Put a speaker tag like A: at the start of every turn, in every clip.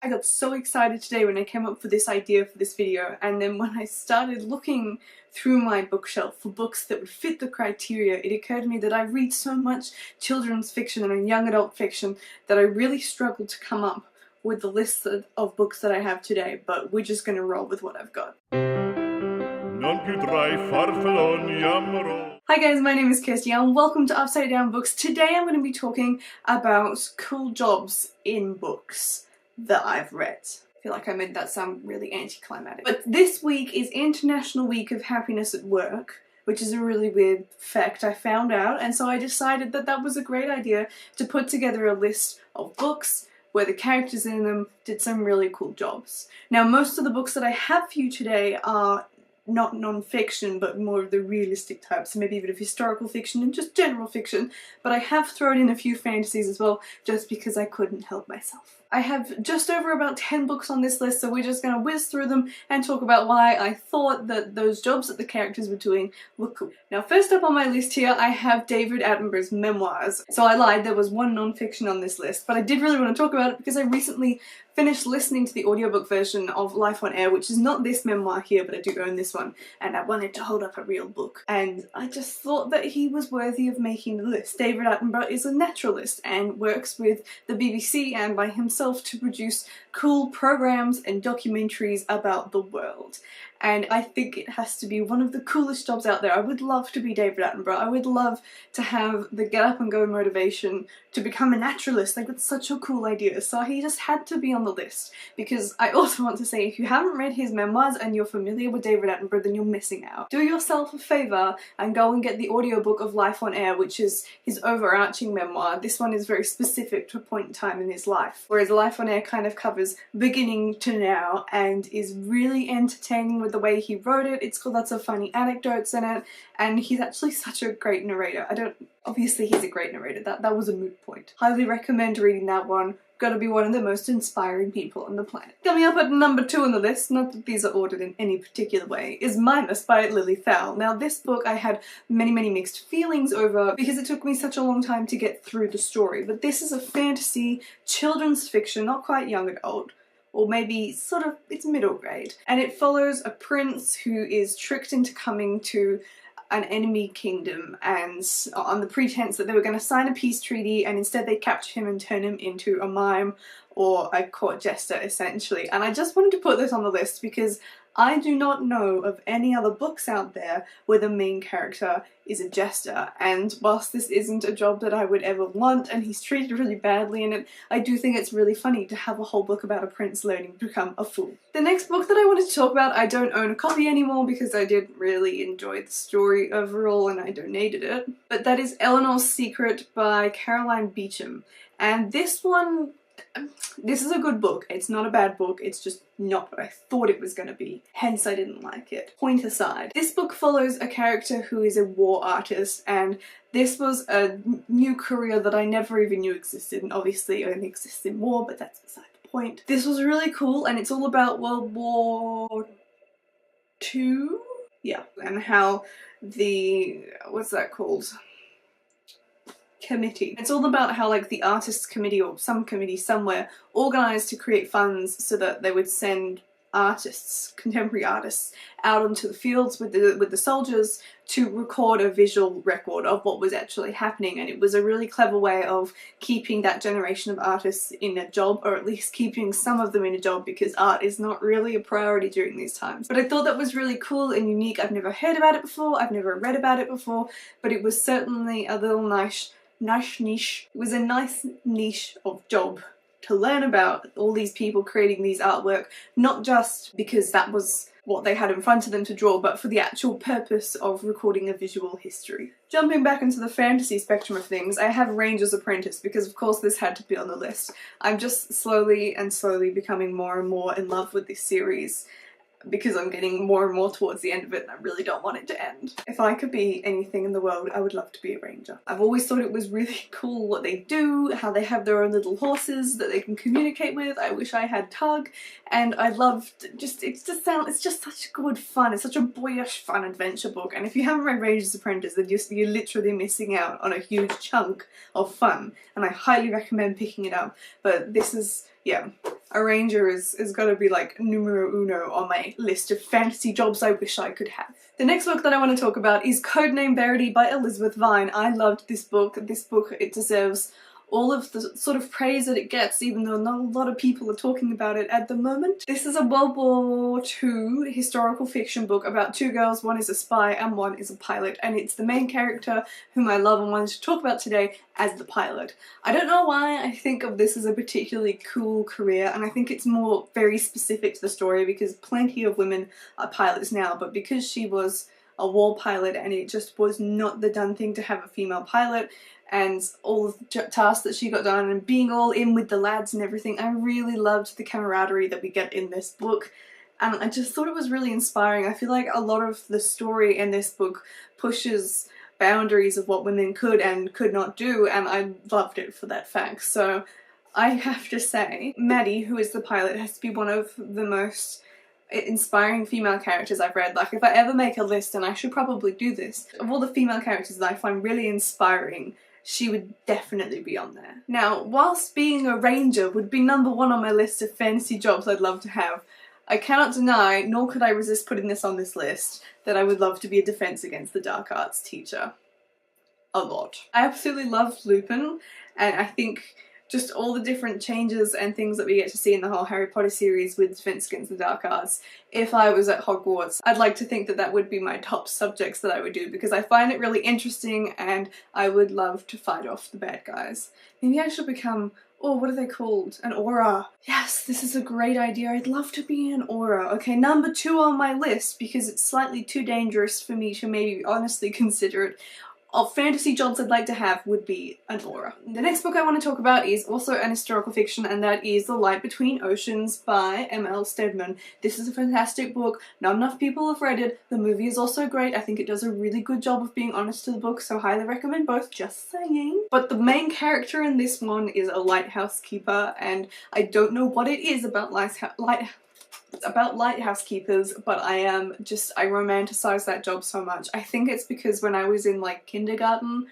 A: I got so excited today when I came up with this idea for this video, and then when I started looking through my bookshelf for books that would fit the criteria, it occurred to me that I read so much children's fiction and young adult fiction that I really struggled to come up with the list of books that I have today, but we're just going to roll with what I've got. Hi guys, my name is Kirsty and welcome to Upside Down Books. Today I'm going to be talking about cool jobs in books that I've read. I feel like I made that sound really anticlimactic. But this week is International Week of Happiness at Work, which is a really weird fact I found out, and so I decided that that was a great idea to put together a list of books where the characters in them did some really cool jobs. Now, most of the books that I have for you today are not non-fiction, but more of the realistic type, so maybe a bit of historical fiction and just general fiction, but I have thrown in a few fantasies as well, just because I couldn't help myself. I have just over about 10 books on this list, so we're just going to whiz through them and talk about why I thought that those jobs that the characters were doing were cool. Now, first up on my list here, I have David Attenborough's memoirs. So I lied, there was one non-fiction on this list, but I did really want to talk about it because I recently finished listening to the audiobook version of Life on Air, which is not this memoir here, but I do own this one, and I wanted to hold up a real book. And I just thought that he was worthy of making the list. David Attenborough is a naturalist and works with the BBC and by himself to produce cool programs and documentaries about the world. And I think it has to be one of the coolest jobs out there. I would love to be David Attenborough. I would love to have the get up and go motivation to become a naturalist. Like, that's such a cool idea. So he just had to be on the list. Because I also want to say, if you haven't read his memoirs and you're familiar with David Attenborough, then you're missing out. Do yourself a favour and go and get the audiobook of Life on Air, which is his overarching memoir. This one is very specific to a point in time in his life, whereas Life on Air kind of covers beginning to now and is really entertaining with the way he wrote it. It's got lots of funny anecdotes in it, and he's actually such a great narrator. Obviously he's a great narrator, that was a moot point. Highly recommend reading that one. Gotta be one of the most inspiring people on the planet. Coming up at number 2 on the list, not that these are ordered in any particular way, is Mimas by Lily Thal. Now, this book I had many mixed feelings over because it took me such a long time to get through the story, but this is a fantasy children's fiction, not quite young adult, or maybe sort of, it's middle grade. And it follows a prince who is tricked into coming to an enemy kingdom, and on the pretense that they were going to sign a peace treaty, and instead they capture him and turn him into a mime or a court jester, essentially. And I just wanted to put this on the list because I do not know of any other books out there where the main character is a jester, and whilst this isn't a job that I would ever want and he's treated really badly in it, I do think it's really funny to have a whole book about a prince learning to become a fool. The next book that I wanted to talk about, I don't own a copy anymore because I did really enjoy the story overall and I donated it, but that is Eleanor's Secret by Caroline Beecham. And this is a good book. It's not a bad book, it's just not what I thought it was going to be, hence I didn't like it. Point aside. This book follows a character who is a war artist, and this was a new career that I never even knew existed, and obviously only exists in war, but that's beside the point. This was really cool, and it's all about World War II? Yeah, and how the, what's that called? Committee. It's all about how, like, the artists committee or some committee somewhere organised to create funds so that they would send artists, contemporary artists, out onto the fields with the soldiers to record a visual record of what was actually happening. And it was a really clever way of keeping that generation of artists in a job, or at least keeping some of them in a job, because art is not really a priority during these times. But I thought that was really cool and unique. I've never heard about it before, I've never read about it before, but it was certainly a little niche niche. It was a nice niche of job to learn about all these people creating these artwork, not just because that was what they had in front of them to draw, but for the actual purpose of recording a visual history. Jumping back into the fantasy spectrum of things, I have Ranger's Apprentice, because of course this had to be on the list. I'm just slowly becoming more and more in love with this series, because I'm getting more and more towards the end of it and I really don't want it to end. If I could be anything in the world, I would love to be a ranger. I've always thought it was really cool what they do, how they have their own little horses that they can communicate with. I wish I had Tug, and I loved it's just such good fun. It's such a boyish fun adventure book, and if you haven't read Ranger's Apprentice, then you're literally missing out on a huge chunk of fun, and I highly recommend picking it up. But this is, yeah, a ranger is gotta be like numero uno on my list of fantasy jobs I wish I could have. The next book that I want to talk about is Codename Verity by Elizabeth Vine. I loved this book. This book, it deserves all of the sort of praise that it gets, even though not a lot of people are talking about it at the moment. This is a World War II historical fiction book about two girls, one is a spy and one is a pilot, and it's the main character whom I love and wanted to talk about today as the pilot. I don't know why I think of this as a particularly cool career, and I think it's more very specific to the story because plenty of women are pilots now, but because she was a war pilot and it just was not the done thing to have a female pilot, and all of the tasks that she got done and being all in with the lads and everything. I really loved the camaraderie that we get in this book, and I just thought it was really inspiring. I feel like a lot of the story in this book pushes boundaries of what women could and could not do, and I loved it for that fact. So I have to say, Maddie, who is the pilot, has to be one of the most inspiring female characters I've read. Like, if I ever make a list, and I should probably do this, of all the female characters that I find really inspiring, she would definitely be on there. Now, whilst being a ranger would be #1 on my list of fantasy jobs I'd love to have, I cannot deny, nor could I resist putting this on this list, that I would love to be a Defense Against the Dark Arts teacher. A lot. I absolutely love Lupin, and I think just all the different changes and things that we get to see in the whole Harry Potter series with Defense Against the Dark Arts. If I was at Hogwarts, I'd like to think that that would be my top subjects that I would do because I find it really interesting and I would love to fight off the bad guys. Maybe I should become, oh, what are they called? An aura. Yes, this is a great idea. I'd love to be an aura. Okay, #2 on my list because it's slightly too dangerous for me to maybe honestly consider it. Of fantasy jobs I'd like to have would be an aura. The next book I want to talk about is also an historical fiction, and that is The Light Between Oceans by M.L. Stedman. This is a fantastic book. Not enough people have read it. The movie is also great. I think it does a really good job of being honest to the book, so highly recommend both, just saying. But the main character in this one is a lighthouse keeper, and I don't know what it is about lighthouse keepers, but I romanticize that job so much. I think it's because when I was in like kindergarten,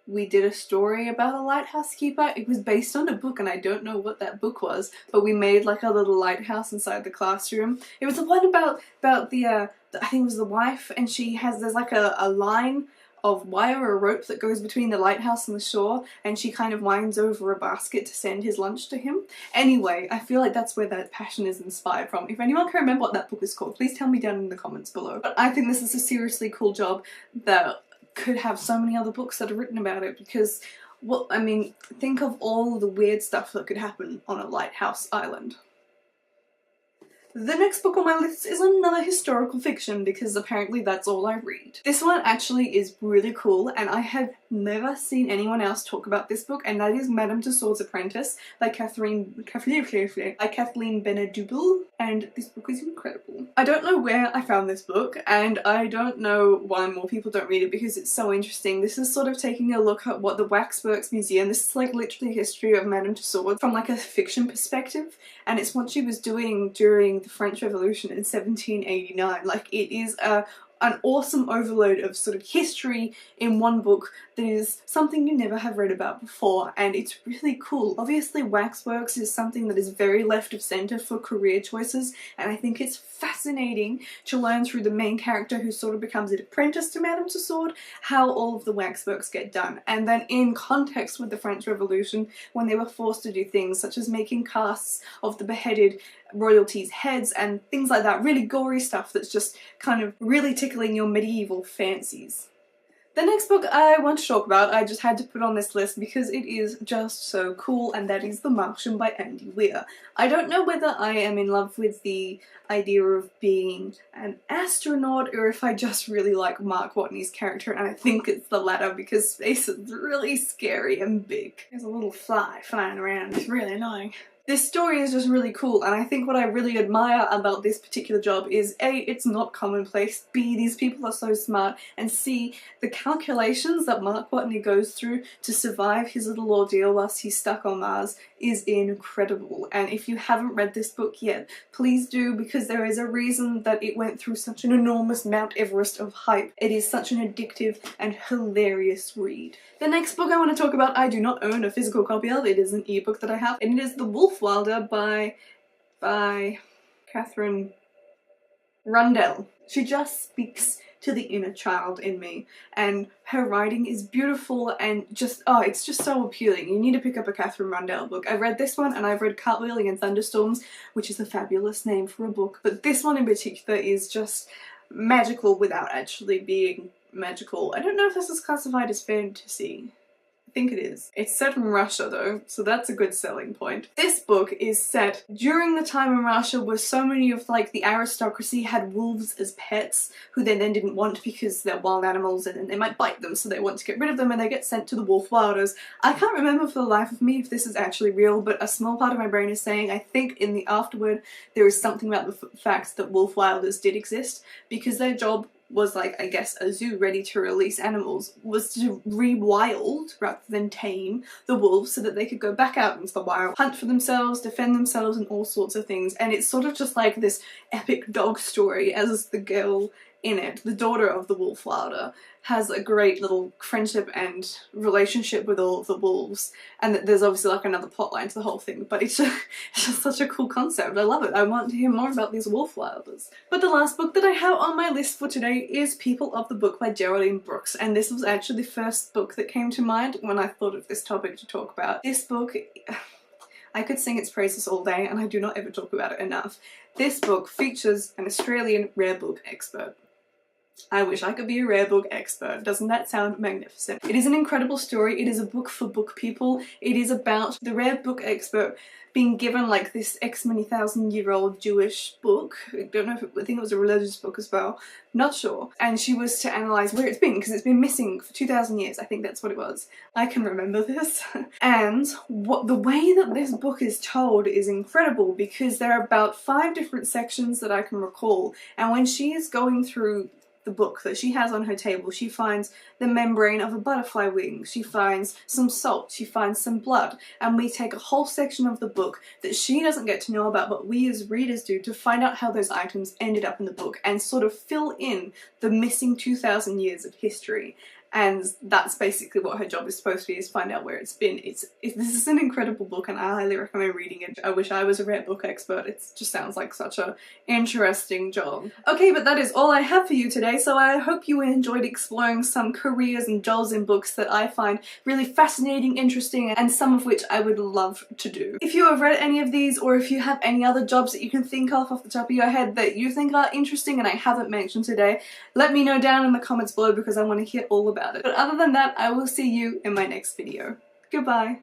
A: we did a story about a lighthouse keeper. It was based on a book and I don't know what that book was, but we made like a little lighthouse inside the classroom. It was the one about the I think it was the wife, and there's like a line of wire or a rope that goes between the lighthouse and the shore, and she kind of winds over a basket to send his lunch to him. Anyway, I feel like that's where that passion is inspired from. If anyone can remember what that book is called, please tell me down in the comments below. But I think this is a seriously cool job that could have so many other books that are written about it because, well, I mean, think of all the weird stuff that could happen on a lighthouse island. The next book on my list is another historical fiction because apparently that's all I read. This one actually is really cool and I have never seen anyone else talk about this book, and that is Madame Tussauds' Apprentice by Kathleen Benedubel, and this book is incredible. I don't know where I found this book and I don't know why more people don't read it because it's so interesting. This is sort of taking a look at what the Waxworks Museum, this is like literally history of Madame Tussauds from like a fiction perspective, and it's what she was doing during the French Revolution in 1789. Like, it is an awesome overload of sort of history in one book that is something you never have read about before, and it's really cool. Obviously waxworks is something that is very left of centre for career choices, and I think it's fascinating to learn through the main character who sort of becomes an apprentice to Madame Tussauds how all of the waxworks get done, and then in context with the French Revolution when they were forced to do things such as making casts of the beheaded royalties' heads and things like that, really gory stuff that's just kind of really tickling your medieval fancies. The next book I want to talk about, I just had to put on this list because it is just so cool, and that is The Martian by Andy Weir. I don't know whether I am in love with the idea of being an astronaut or if I just really like Mark Watney's character, and I think it's the latter because space is really scary and big. There's a little fly flying around, it's really annoying. This story is just really cool, and I think what I really admire about this particular job is A, it's not commonplace, B, these people are so smart, and C, the calculations that Mark Watney goes through to survive his little ordeal whilst he's stuck on Mars is incredible. And if you haven't read this book yet, please do, because there is a reason that it went through such an enormous Mount Everest of hype. It is such an addictive and hilarious read. The next book I want to talk about I do not own a physical copy of. It is an ebook that I have, and it is The Wolf Wilder by by Catherine Rundell. She just speaks to the inner child in me, and her writing is beautiful and just, oh, it's just so appealing. You need to pick up a Catherine Rundell book. I've read this one and I've read Cartwheeling and Thunderstorms, which is a fabulous name for a book, but this one in particular is just magical without actually being magical. I don't know if this is classified as fantasy. I think it is. It's set in Russia though, so that's a good selling point. This book is set during the time in Russia where so many of like the aristocracy had wolves as pets, who they then didn't want because they're wild animals and they might bite them, so they want to get rid of them and they get sent to the wolf wilders. I can't remember for the life of me if this is actually real, but a small part of my brain is saying I think in the afterword there is something about the fact that wolf wilders did exist, because their job was like, I guess, a zoo ready to release animals, was to rewild rather than tame the wolves so that they could go back out into the wild, hunt for themselves, defend themselves and all sorts of things. And it's sort of just like this epic dog story, as the girl in it, the daughter of the wolf wilder, has a great little friendship and relationship with all of the wolves, and there's obviously like another plotline to the whole thing, but it's just such a cool concept. I love it. I want to hear more about these wolf wilders. But the last book that I have on my list for today is People of the Book by Geraldine Brooks, and this was actually the first book that came to mind when I thought of this topic to talk about. This book, I could sing its praises all day and I do not ever talk about it enough. This book features an Australian rare book expert. I wish I could be a rare book expert. Doesn't that sound magnificent? It is an incredible story. It is a book for book people. It is about the rare book expert being given like this X many thousand-year-old Jewish book. I don't know if I think it was a religious book as well. Not sure. And she was to analyse where it's been, because it's been missing for 2,000 years. I think that's what it was. I can remember this. And the way that this book is told is incredible, because there are about 5 different sections that I can recall. And when she is going through the book that she has on her table, she finds the membrane of a butterfly wing, she finds some salt, she finds some blood, and we take a whole section of the book that she doesn't get to know about but we as readers do, to find out how those items ended up in the book and sort of fill in the missing 2,000 years of history. And that's basically what her job is supposed to be, is find out where it's been. This is an incredible book and I highly recommend reading it. I wish I was a rare book expert. It just sounds like such a interesting job. Okay, but that is all I have for you today, so I hope you enjoyed exploring some careers and jobs in books that I find really fascinating, interesting, and some of which I would love to do. If you have read any of these, or if you have any other jobs that you can think of off the top of your head that you think are interesting and I haven't mentioned today, let me know down in the comments below, because I want to hear all about it. But other than that, I will see you in my next video. Goodbye!